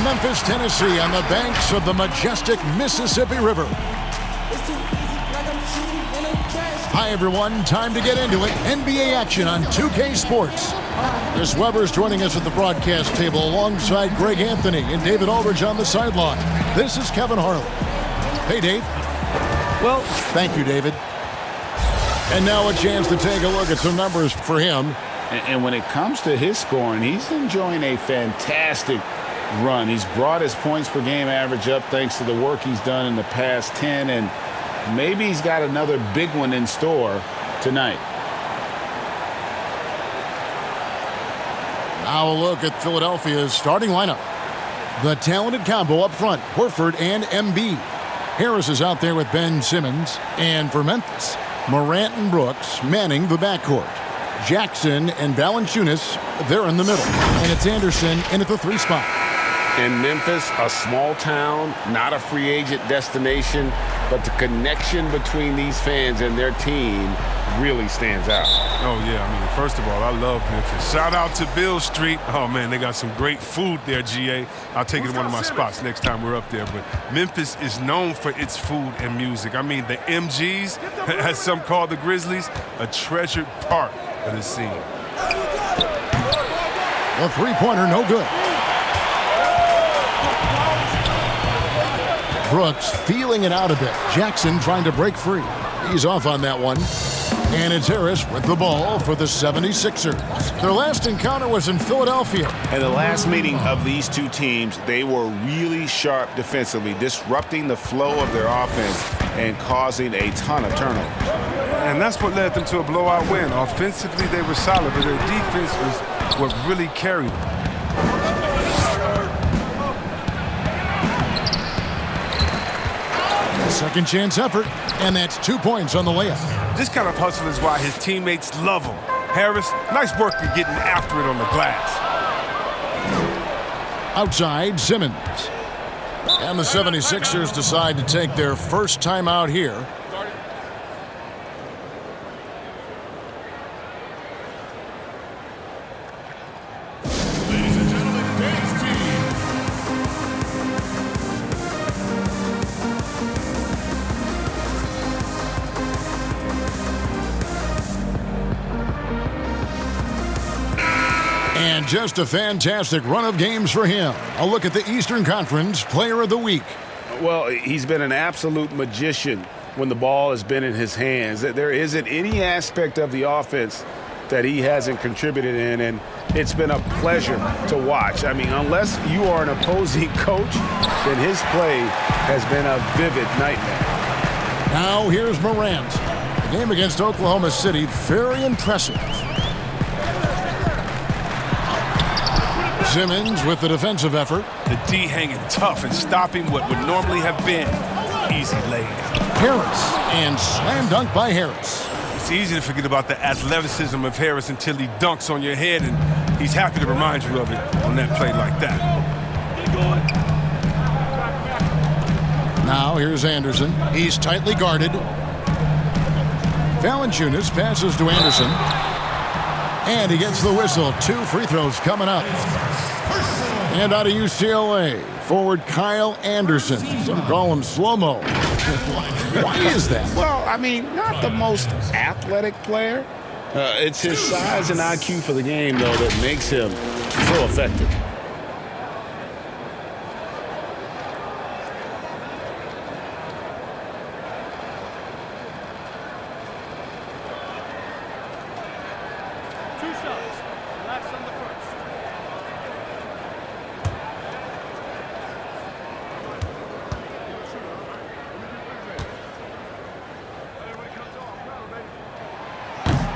Memphis, Tennessee, on the banks of the majestic Mississippi River. Hi, everyone. Time to get into it. NBA action on 2K Sports. Chris Webber's joining us at the broadcast table alongside Greg Anthony and David Aldridge on the sideline. This is Kevin Harlan. Hey, Dave. Well, thank you, David. And now a chance to take a look at some numbers for him. And when it comes to his scoring, he's enjoying a fantastic run. He's brought his points per game average up thanks to the work he's done in the past 10, and maybe he's got another big one in store tonight. Now a look at Philadelphia's starting lineup. The talented combo up front, Horford and Embiid. Harris is out there with Ben Simmons. And for Memphis, Morant and Brooks manning the backcourt. Jackson and Valanciunas, they're in the middle. And it's Anderson in at the 3 spot. In Memphis, a small town, not a free agent destination, but the connection between these fans and their team really stands out. Oh, yeah. I mean, first of all, I love Memphis. Shout out to Bill Street. Oh, man, they got some great food there, GA. I'll take it to one of my spots next time we're up there. But Memphis is known for its food and music. I mean, the MGs, as some call the Grizzlies, a treasured part of the scene. The three-pointer, no good. Brooks feeling it out a bit. Jackson trying to break free. He's off on that one. And it's Harris with the ball for the 76ers. Their last encounter was in Philadelphia. And the last meeting of these two teams, they were really sharp defensively, disrupting the flow of their offense and causing a ton of turnovers. And that's what led them to a blowout win. Offensively, they were solid, but their defense was what really carried them. Second chance effort, and that's 2 points on the layup. This kind of hustle is why his teammates love him. Harris, nice work in getting after it on the glass. Outside, Simmons. And the 76ers decide to take their first time out here. And just a fantastic run of games for him. A look at the Eastern Conference Player of the Week. Well, he's been an absolute magician when the ball has been in his hands. There isn't any aspect of the offense that he hasn't contributed in, and it's been a pleasure to watch. I mean, unless you are an opposing coach, then his play has been a vivid nightmare. Now here's Morant. The game against Oklahoma City, very impressive. Simmons with the defensive effort. The D hanging tough and stopping what would normally have been easy lays. Harris, and slam dunk by Harris. It's easy to forget about the athleticism of Harris until he dunks on your head, and he's happy to remind you of it on that play like that. Now here's Anderson. He's tightly guarded. Valanciunas passes to Anderson. And he gets the whistle. 2 free throws coming up. And out of UCLA, forward Kyle Anderson. Some call him slow-mo. Why is that? Well, I mean, not the most athletic player. It's his size and IQ for the game, though, that makes him so effective.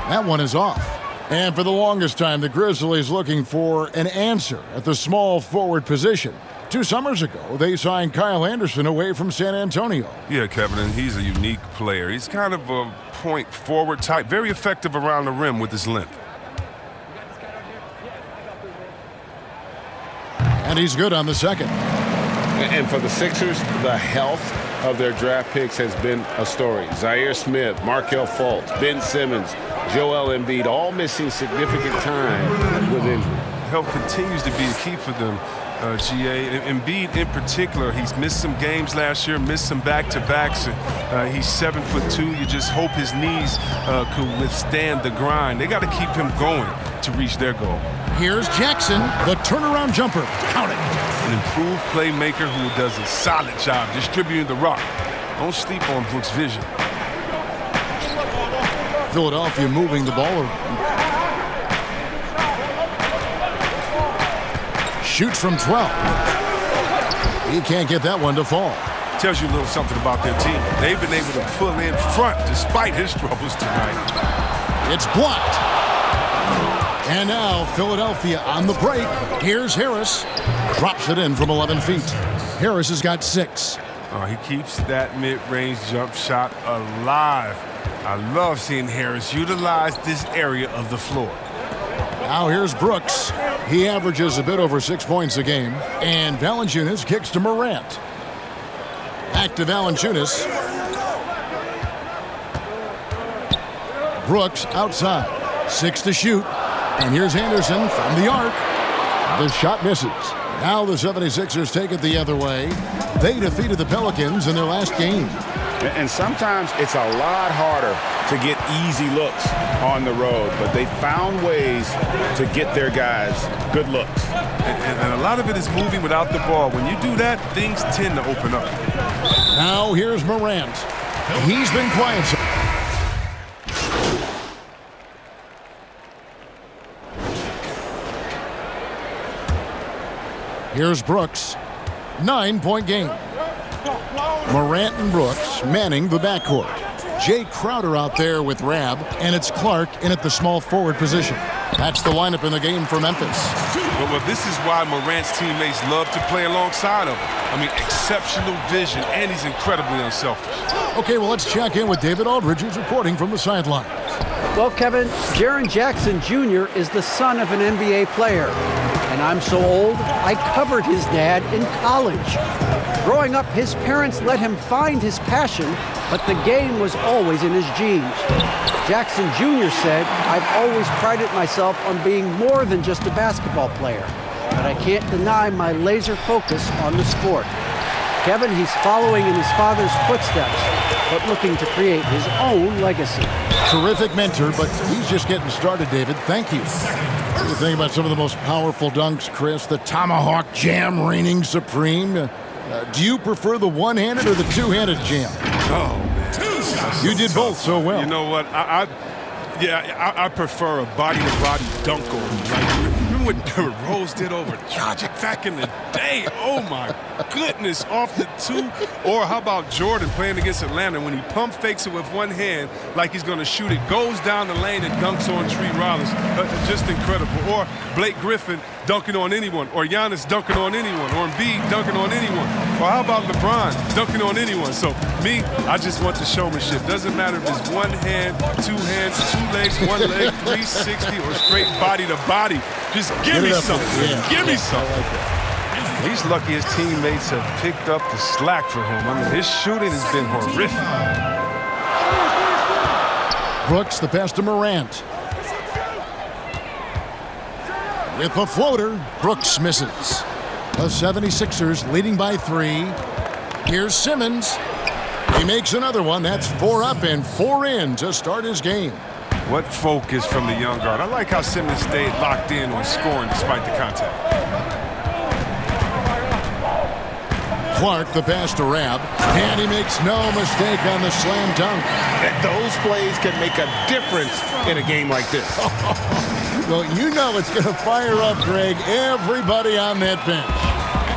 That one is off. And for the longest time, the Grizzlies looking for an answer at the small forward position. 2 summers ago, they signed Kyle Anderson away from San Antonio. Yeah, Kevin, and he's a unique player. He's kind of a point forward type, very effective around the rim with his length. And he's good on the second. And for the Sixers, the health of their draft picks has been a story. Zaire Smith, Markelle Fultz, Ben Simmons, Joel Embiid, all missing significant time with injury. health continues to be a key for them, GA. Embiid in particular, he's missed some games last year, missed some back-to-backs. He's 7'2". You just hope his knees could withstand the grind. They got to keep him going to reach their goal. Here's Jackson, the turnaround jumper. Count it. An improved playmaker who does a solid job distributing the rock. Don't sleep on Brooks' vision. Philadelphia moving the ball around. Shoots from 12. He can't get that one to fall. Tells you a little something about their team. They've been able to pull in front despite his troubles tonight. It's blocked. And now Philadelphia on the break. Here's Harris. Drops it in from 11 feet. Harris has got 6. He keeps that mid-range jump shot alive. I love seeing Harris utilize this area of the floor. Now here's Brooks. He averages a bit over 6 points a game. And Valanciunas kicks to Morant. Back to Valanciunas. Brooks outside. 6 to shoot. And here's Anderson from the arc. The shot misses. Now the 76ers take it the other way. They defeated the Pelicans in their last game. And sometimes it's a lot harder to get easy looks on the road, but they found ways to get their guys good looks. And a lot of it is moving without the ball. When you do that, things tend to open up. Now here's Morant. He's been quiet. Here's Brooks. 9-point game. Morant and Brooks manning the backcourt. Jay Crowder out there with Rab, and it's Clark in at the small forward position. That's the lineup in the game for Memphis. Well, this is why Morant's teammates love to play alongside of him. I mean, exceptional vision, and he's incredibly unselfish. Okay, well, let's check in with David Aldridge, who's reporting from the sideline. Well, Kevin, Jaren Jackson Jr. is the son of an NBA player. And I'm so old, I covered his dad in college. Growing up, his parents let him find his passion, but the game was always in his genes. Jackson Jr. said, "I've always prided myself on being more than just a basketball player, but I can't deny my laser focus on the sport." Kevin, he's following in his father's footsteps, but looking to create his own legacy. Terrific mentor, but he's just getting started, David. Thank you. What do you think about some of the most powerful dunks, Chris? The tomahawk jam reigning supreme. Do you prefer the one-handed or the two-handed jam? Oh, man. You did both so well. You know what? I prefer a body-to-body dunk over. Like, remember what Derrick Rose did over Dragic back in the day? Oh, my goodness. Off the two. Or how about Jordan playing against Atlanta when he pump fakes it with one hand like he's going to shoot it, goes down the lane and dunks on Tree Rollins. Just incredible. Or Blake Griffin dunking on anyone, or Giannis dunking on anyone, or Embiid dunking on anyone. Or how about LeBron dunking on anyone? So, me, I just want the showmanship. Doesn't matter if it's one hand, two hands, two legs, one leg, 360, or straight body to body. Just give me something. Yeah. Give me something. He's lucky his teammates have picked up the slack for him. I mean, his shooting has been horrific. Brooks, the pass to Morant. With the floater, Brooks misses. The 76ers leading by 3. Here's Simmons. He makes another one. That's 4 up and 4 in to start his game. What focus from the young guard. I like how Simmons stayed locked in on scoring despite the contact. Clark, the pass to Rab, and he makes no mistake on the slam dunk. Those plays can make a difference in a game like this. Well, you know it's going to fire up, Greg, everybody on that bench.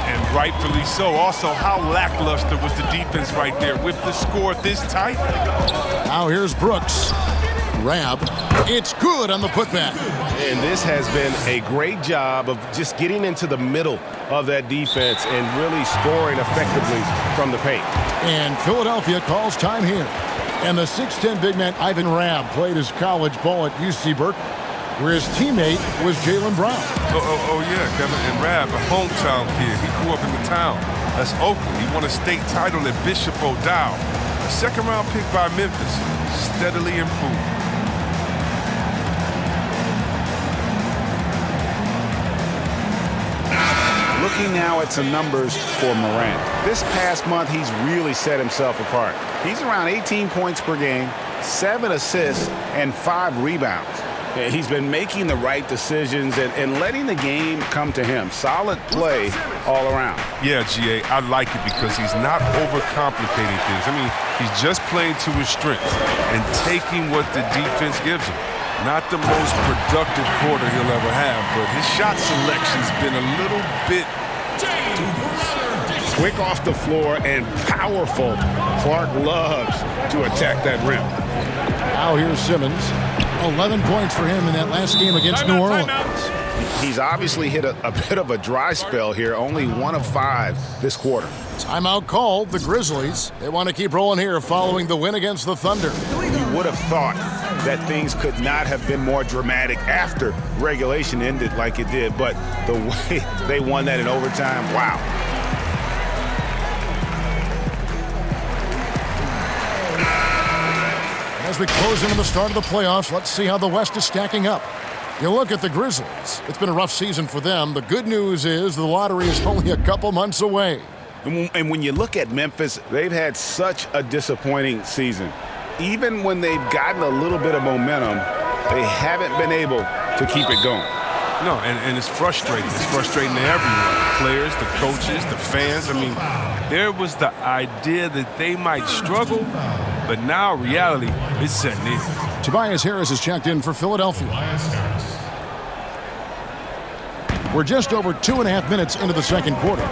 And rightfully so. Also, how lackluster was the defense right there with the score this tight? Now here's Brooks. Rab, it's good on the putback. And this has been a great job of just getting into the middle of that defense and really scoring effectively from the paint. And Philadelphia calls time here. And the 6'10 big man Ivan Rab played his college ball at UC Berkeley, where his teammate was Jaylen Brown. Oh, yeah, Kevin. And Rab, a hometown kid. He grew up in the town. That's Oakland. He won a state title at Bishop O'Dowd. A second-round pick by Memphis. Steadily improved. Looking now at some numbers for Morant. This past month, he's really set himself apart. He's around 18 points per game, 7 assists, and 5 rebounds. He's been making the right decisions and letting the game come to him. Solid play all around. Yeah, GA, I like it because he's not overcomplicating things. I mean, he's just playing to his strengths and taking what the defense gives him. Not the most productive quarter he'll ever have, but his shot selection's been a little bit dubious. Quick off the floor and powerful. Clark loves to attack that rim. Now here's Simmons. 11 points for him in that last game against New Orleans. He's obviously hit a bit of a dry spell here, only 1 of 5 this quarter. Timeout called, the Grizzlies. They want to keep rolling here following the win against the Thunder. You would have thought that things could not have been more dramatic after regulation ended like it did, but the way they won that in overtime, wow. As we close into the start of the playoffs, let's see how the West is stacking up. You look at the Grizzlies. It's been a rough season for them. The good news is the lottery is only a couple months away. And when you look at Memphis, they've had such a disappointing season. Even when they've gotten a little bit of momentum, they haven't been able to keep it going. No, and it's frustrating. It's frustrating to everyone. The players, the coaches, the fans. I mean, there was the idea that they might struggle, but now reality is setting in. Tobias Harris is checked in for Philadelphia. We're just over 2.5 minutes into the second quarter.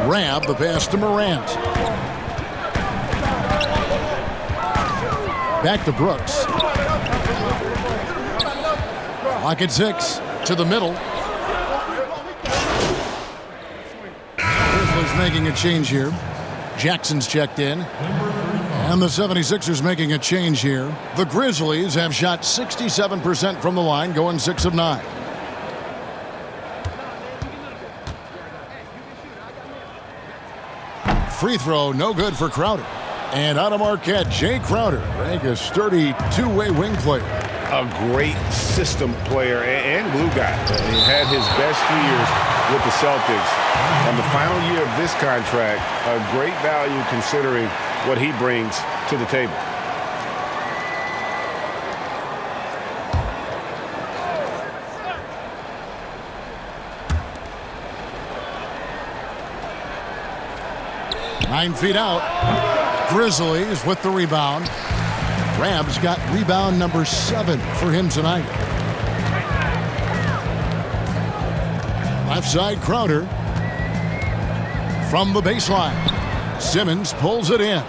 Rab the pass to Morant. Back to Brooks. Clock at 6. To the middle. Grizzlies making a change here. Jackson's checked in. And the 76ers making a change here. The Grizzlies have shot 67% from the line, going 6 of 9. Free throw, no good for Crowder. And out of Marquette, Jay Crowder, a sturdy two-way wing player. A great system player and glue guy. He had his best years with the Celtics. On the final year of this contract, a great value considering what he brings to the table. Nine feet out. Grizzlies with the rebound. Rab's got rebound number 7 for him tonight. Left side, Crowder. From the baseline. Simmons pulls it in.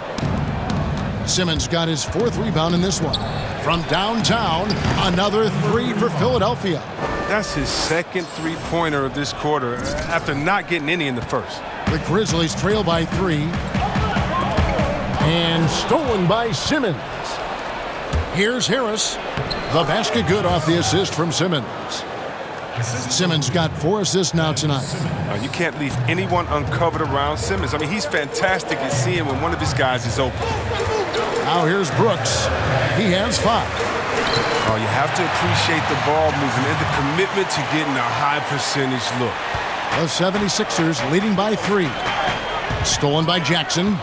Simmons got his 4th rebound in this one. From downtown, another 3 for Philadelphia. That's his 2nd three-pointer of this quarter after not getting any in the first. The Grizzlies trail by 3. And stolen by Simmons. Here's Harris. The basket good off the assist from Simmons. Simmons got 4 assists now tonight. You can't leave anyone uncovered around Simmons. I mean, he's fantastic at seeing when one of his guys is open. Now here's Brooks. He has 5. Oh, you have to appreciate the ball movement and the commitment to getting a high percentage look. The 76ers leading by 3. Stolen by Jackson.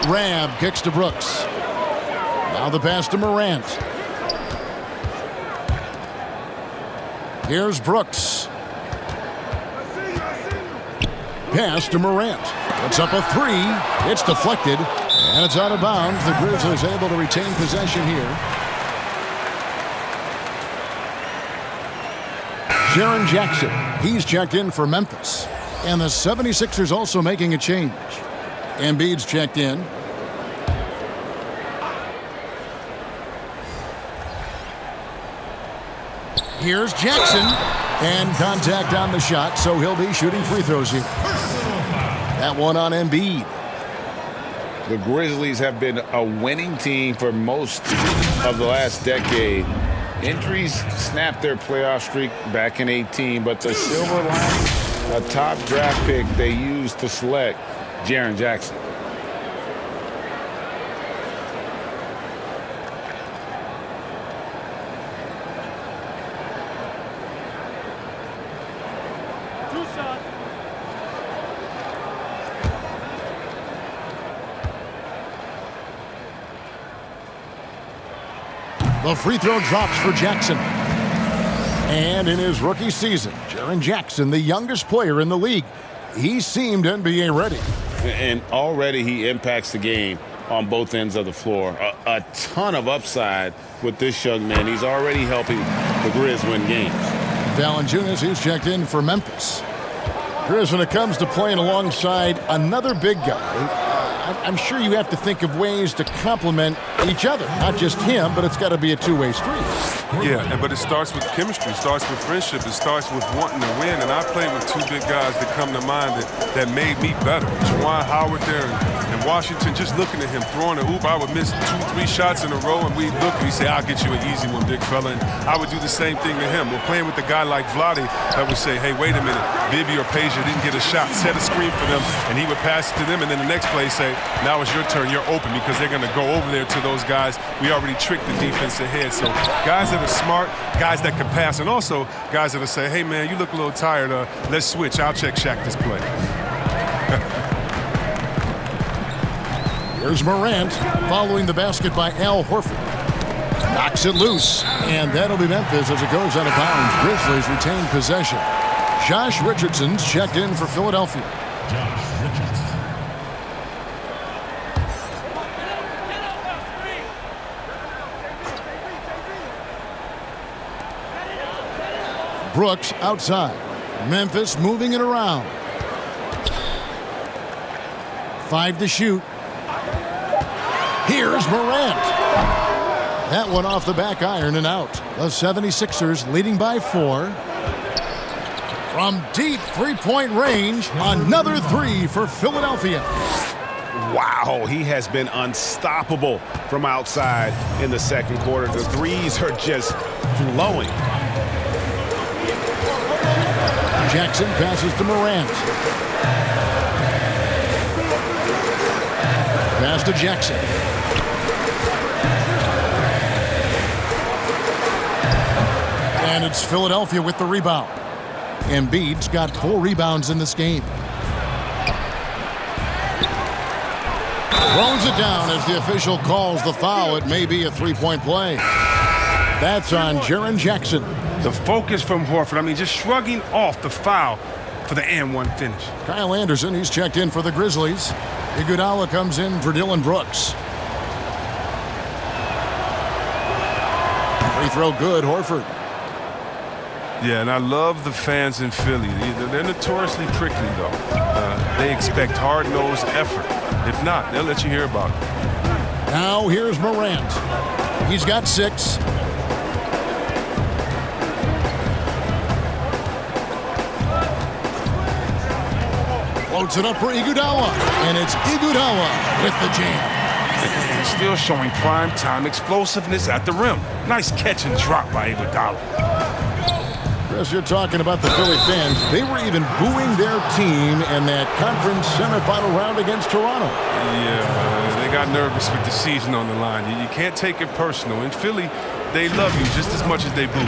Rab kicks to Brooks. Now the pass to Morant. Here's Brooks. Pass to Morant. It's up a 3. It's deflected. And it's out of bounds. The Grizzlies able to retain possession here. Jaren Jackson. He's checked in for Memphis. And the 76ers also making a change. Embiid's checked in. Here's Jackson. And contact on the shot, so he'll be shooting free throws here. That one on Embiid. The Grizzlies have been a winning team for most of the last decade. Injuries snapped their playoff streak back in 18, but the silver lining, a top draft pick they used to select Jaren Jackson. The free throw drops for Jackson. And in his rookie season, Jaren Jackson, the youngest player in the league, he seemed NBA ready. And already he impacts the game on both ends of the floor. A ton of upside with this young man. He's already helping the Grizz win games. Valanciunas, he's checked in for Memphis. Grizz, when it comes to playing alongside another big guy, I'm sure you have to think of ways to complement each other. Not just him, but it's got to be a two-way street. Yeah, but it starts with chemistry. It starts with friendship. It starts with wanting to win. And I played with two big guys that come to mind that made me better. Juwan Howard there in Washington, just looking at him, throwing a hoop. I would miss 2-3 shots in a row, and we'd look and he'd say, I'll get you an easy one, big fella. And I would do the same thing to him. We're playing with a guy like Vlade that would say, hey, wait a minute, Bibby or Peja didn't get a shot. Set a screen for them, and he would pass it to them. And then the next play say, now it's your turn. You're open, because they're going to go over there to those guys. We already tricked the defense ahead. So guys that are smart, guys that can pass, and also guys that will say, hey, man, you look a little tired. Let's switch. I'll check Shaq this play. Here's Morant following the basket by Al Horford. Knocks it loose, and that'll be Memphis as it goes out of bounds. Grizzlies retain possession. Josh Richardson's checked in for Philadelphia. Josh Richardson. Brooks outside. Memphis moving it around. 5 to shoot. Here's Morant. That one off the back iron and out. The 76ers leading by 4. From deep three-point range, another 3 for Philadelphia. Wow, he has been unstoppable from outside in the second quarter. The threes are just flowing. Jackson passes to Morant. Pass to Jackson. And it's Philadelphia with the rebound. Embiid's got 4 rebounds in this game. Throws it down as the official calls the foul. It may be a three-point play. That's on Jaren Jackson. The focus from Horford, I mean, just shrugging off the foul for the and one finish. Kyle Anderson, he's checked in for the Grizzlies. Iguodala comes in for Dillon Brooks. Free throw good, Horford. Yeah, and I love the fans in Philly. They're notoriously prickly, though. They expect hard-nosed effort. If not, they'll let you hear about it. Now here's Morant. He's got 6. Floats it up for Iguodala, and it's Iguodala with the jam. He's still showing prime-time explosiveness at the rim. Nice catch and drop by Iguodala. Chris, you're talking about the Philly fans. They were even booing their team in that conference semifinal round against Toronto. Yeah, they got nervous with the season on the line. You can't take it personal. In Philly, they love you just as much as they boo you.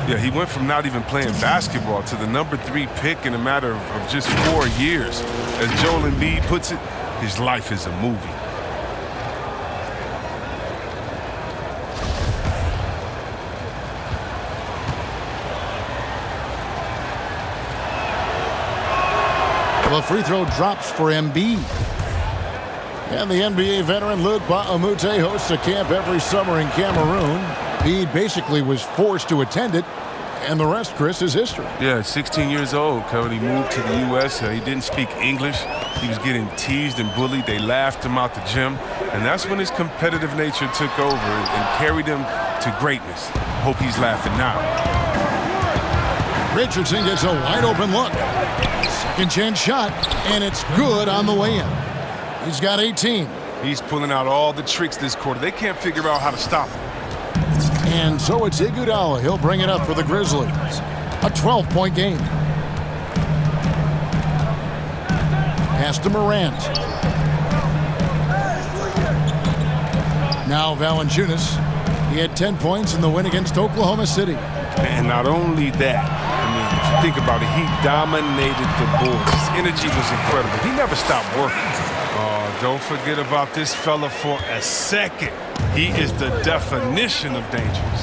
Yeah, he went from not even playing basketball to the number 3 pick in a matter of just 4 years. As Joel Embiid puts it, his life is a movie. The free throw drops for Embiid. And the NBA veteran Luc Mbah a Moute hosts a camp every summer in Cameroon. Embiid basically was forced to attend it, and the rest, Chris, is history. Yeah, 16 years old, Cody moved to the U.S. He didn't speak English. He was getting teased and bullied. They laughed him out the gym, and that's when his competitive nature took over and carried him to greatness. Hope he's laughing now. Richardson gets a wide-open look. Second chance shot, and it's good on the way in. He's got 18. He's pulling out all the tricks this quarter. They can't figure out how to stop him. And so it's Iguodala. He'll bring it up for the Grizzlies. A 12-point game. Pass to Morant. Now Valanciunas. He had 10 points in the win against Oklahoma City. And not only that, I mean, if you think about it, he dominated the Bulls. His energy was incredible. He never stopped working. Oh, don't forget about this fella for a second. He is the definition of dangerous.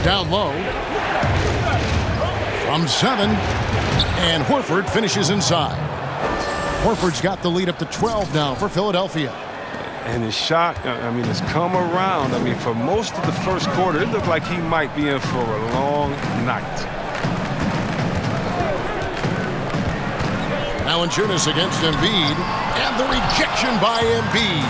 Down low. From 7. And Horford finishes inside. Horford's got the lead up to 12 now for Philadelphia. And his shot, I mean, has come around. I mean, for most of the first quarter, it looked like he might be in for a long night. Valanciunas against Embiid, and the rejection by Embiid.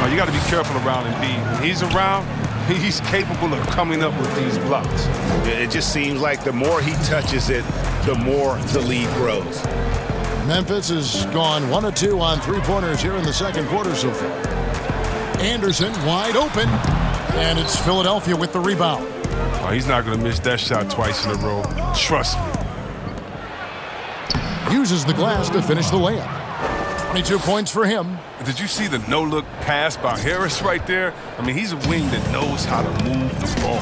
Now, you got to be careful around Embiid. When he's around, he's capable of coming up with these blocks. It just seems like the more he touches it, the more the lead grows. Memphis has gone 1 of 2 on three-pointers here in the second quarter so far. Anderson wide open, and it's Philadelphia with the rebound. Oh, he's not going to miss that shot twice in a row. Trust me. Uses the glass to finish the layup. 22 points for him. Did you see the no-look pass by Harris right there? I mean, he's a wing that knows how to move the ball.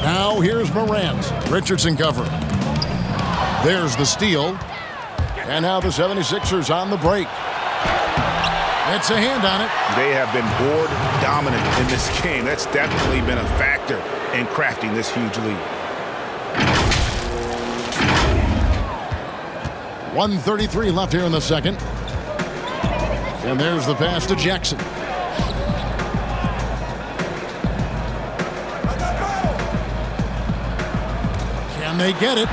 Now here's Morant. Richardson covering. There's the steal. And now the 76ers on the break. It's a hand on it. They have been board dominant in this game. That's definitely been a factor in crafting this huge lead. 1:33 left here in the second. And there's the pass to Jackson. Can they get it?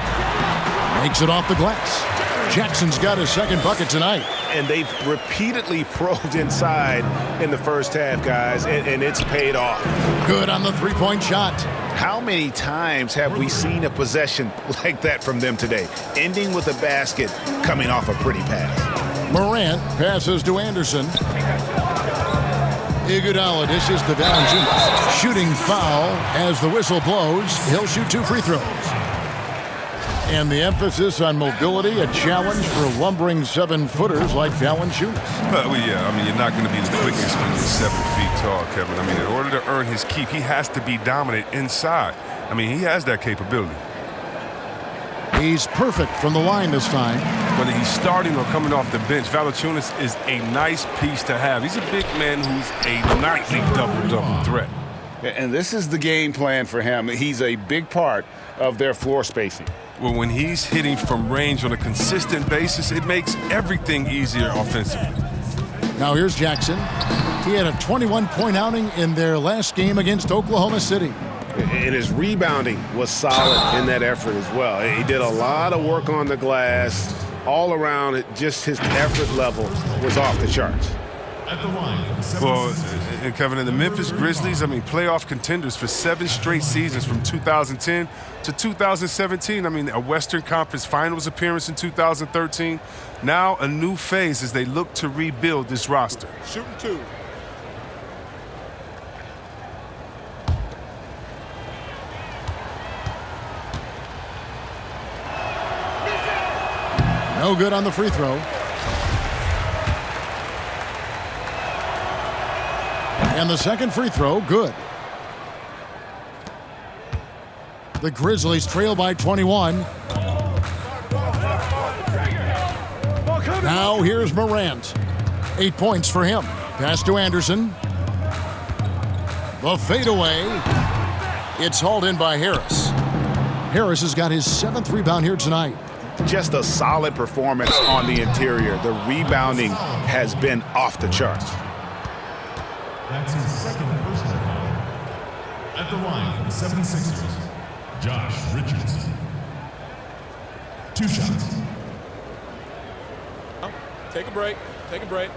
Makes it off the glass. Jackson's got his second bucket tonight. And they've repeatedly probed inside in the first half, guys, and it's paid off. Good on the three-point shot. How many times have we seen a possession like that from them today, ending with a basket coming off a pretty pass? Morant passes to Anderson. Iguodala dishes to Valanciunas. Shooting foul as the whistle blows. He'll shoot 2 free throws. And the emphasis on mobility, a challenge for lumbering 7-footers like Valanciunas. Well, yeah, I mean, you're not going to be the quickest when you're 7 feet tall, Kevin. I mean, in order to earn his keep, he has to be dominant inside. I mean, he has that capability. He's perfect from the line this time. Whether he's starting or coming off the bench, Valanciunas is a nice piece to have. He's a big man who's a nightly double-double threat. And this is the game plan for him. He's a big part of their floor spacing. Well, when he's hitting from range on a consistent basis, it makes everything easier offensively. Now here's Jackson. He had a 21-point outing in their last game against Oklahoma City. And his rebounding was solid in that effort as well. He did a lot of work on the glass. All around, just his effort level was off the charts. Well, and Kevin, in the Memphis Grizzlies, I mean, playoff contenders for 7 straight seasons from 2010 to 2017. I mean, a Western Conference Finals appearance in 2013. Now a new phase as they look to rebuild this roster. Shooting 2. No good on the free throw. And the second free throw, good. The Grizzlies trail by 21. Now here's Morant. 8 points for him. Pass to Anderson. The fadeaway. It's hauled in by Harris. Harris has got his 7th rebound here tonight. Just a solid performance on the interior. The rebounding has been off the charts. That's his second personal foul. At the line for the 76ers, Josh Richardson. 2 shots. Take a break. Take a break.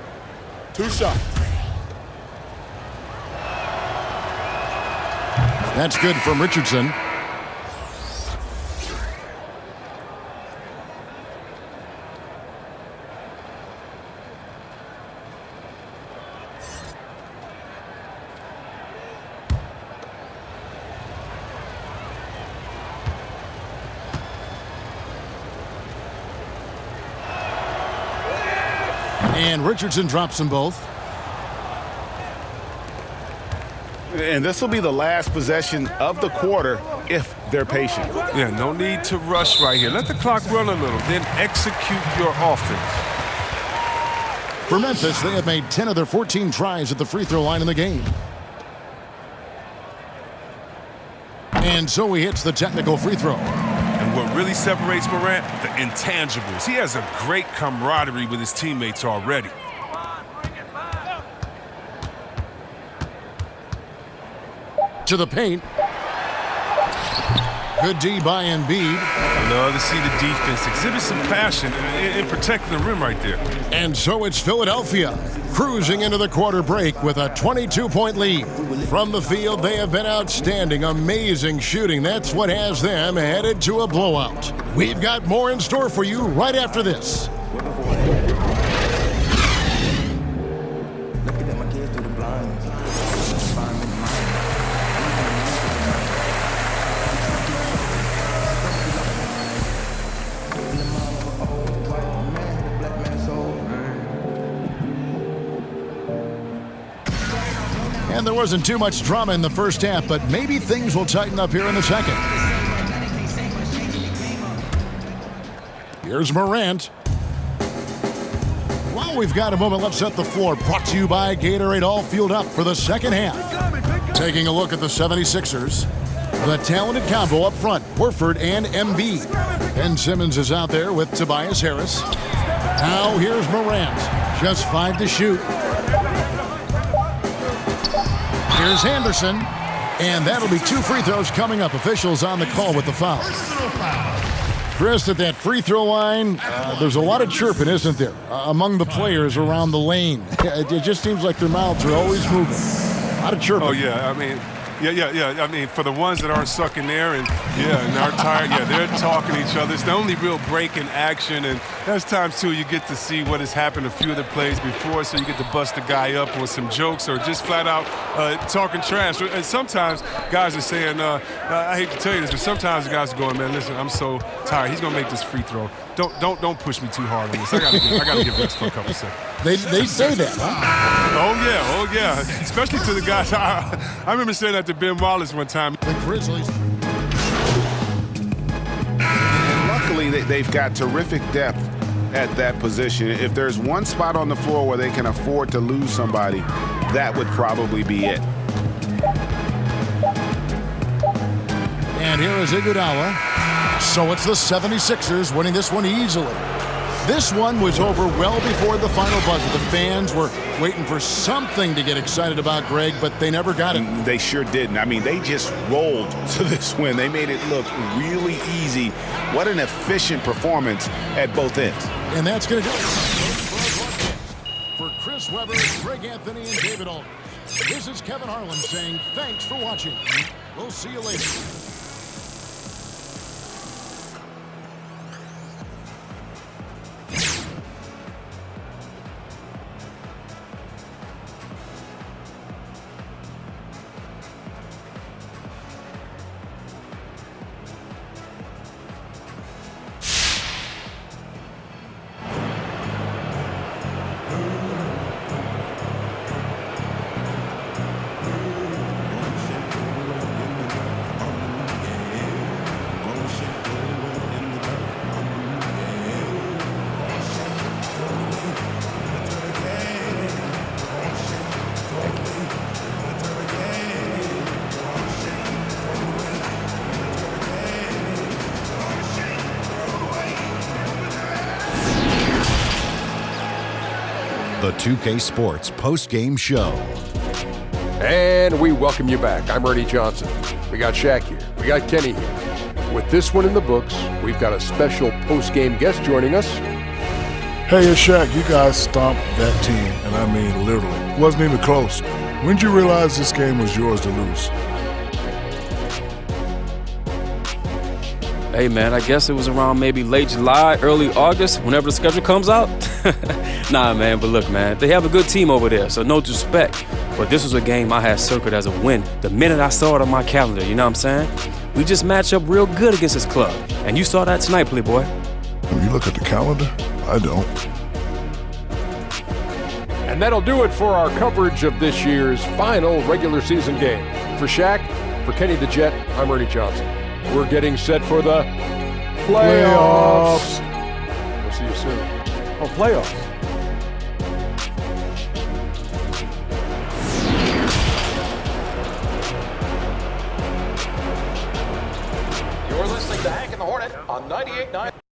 2 shots. That's good from Richardson. And Richardson drops them both. And this will be the last possession of the quarter if they're patient. Yeah, no need to rush right here. Let the clock run a little, then execute your offense. For Memphis, they have made 10 of their 14 tries at the free throw line in the game. And so he hits the technical free throw. And what really separates Morant? The intangibles. He has a great camaraderie with his teammates already. To the paint. Good D by Embiid. I love to see the defense exhibit some passion in protecting the rim right there. And so it's Philadelphia cruising into the quarter break with a 22-point lead. From the field, they have been outstanding, amazing shooting. That's what has them headed to a blowout. We've got more in store for you right after this. And there wasn't too much drama in the first half, but maybe things will tighten up here in the second. Here's Morant. While we've got a moment, let's set the floor. Brought to you by Gatorade, all fueled up for the second half. Taking a look at the 76ers. The talented combo up front, Horford and Embiid. Ben Simmons is out there with Tobias Harris. Now here's Morant. Just 5 to shoot. Here's Henderson, and that'll be 2 free throws coming up. Officials on the call with the foul. Chris, at that free throw line, there's a lot of chirping, isn't there, among the players around the lane. It just seems like their mouths are always moving. A lot of chirping. Oh, yeah, I mean... Yeah. I mean, for the ones that aren't sucking there and are tired, they're talking to each other. It's the only real break in action, and there's times, too, you get to see what has happened a few of the plays before, so you get to bust the guy up with some jokes or just flat out talking trash. And sometimes guys are saying, I hate to tell you this, but sometimes the guys are going, man, listen, I'm so tired. He's going to make this free throw. Don't push me too hard on this. I gotta give rest for a couple seconds. They say that, huh? Oh yeah. Especially to the guys. I remember saying that to Ben Wallace one time. The Grizzlies. Luckily, they've got terrific depth at that position. If there's one spot on the floor where they can afford to lose somebody, that would probably be it. And here is Iguodala. So it's the 76ers winning this one easily. This one was over well before the final buzzer. The fans were waiting for something to get excited about, Greg, but they never got it. They sure didn't. I mean, they just rolled to this win. They made it look really easy. What an efficient performance at both ends. And that's going to do it. For Chris Webber, Greg Anthony, and David Aldridge, this is Kevin Harlan saying thanks for watching. We'll see you later. The 2K Sports post-game show. And we welcome you back. I'm Ernie Johnson. We got Shaq here. We got Kenny here. With this one in the books, we've got a special post-game guest joining us. Hey, it's Shaq. You guys stomped that team, and I mean literally. Wasn't even close. When did you realize this game was yours to lose? Hey, man, I guess it was around maybe late July, early August, whenever the schedule comes out. Nah, man, but look, man, they have a good team over there, so no disrespect. But this was a game I had circled as a win the minute I saw it on my calendar, you know what I'm saying? We just match up real good against this club, and you saw that tonight, Playboy. When you look at the calendar, I don't. And that'll do it for our coverage of this year's final regular season game. For Shaq, for Kenny the Jet, I'm Ernie Johnson. We're getting set for the playoffs. We'll see you soon. Oh, playoffs. You're listening to Hank and the Hornet on 98.9.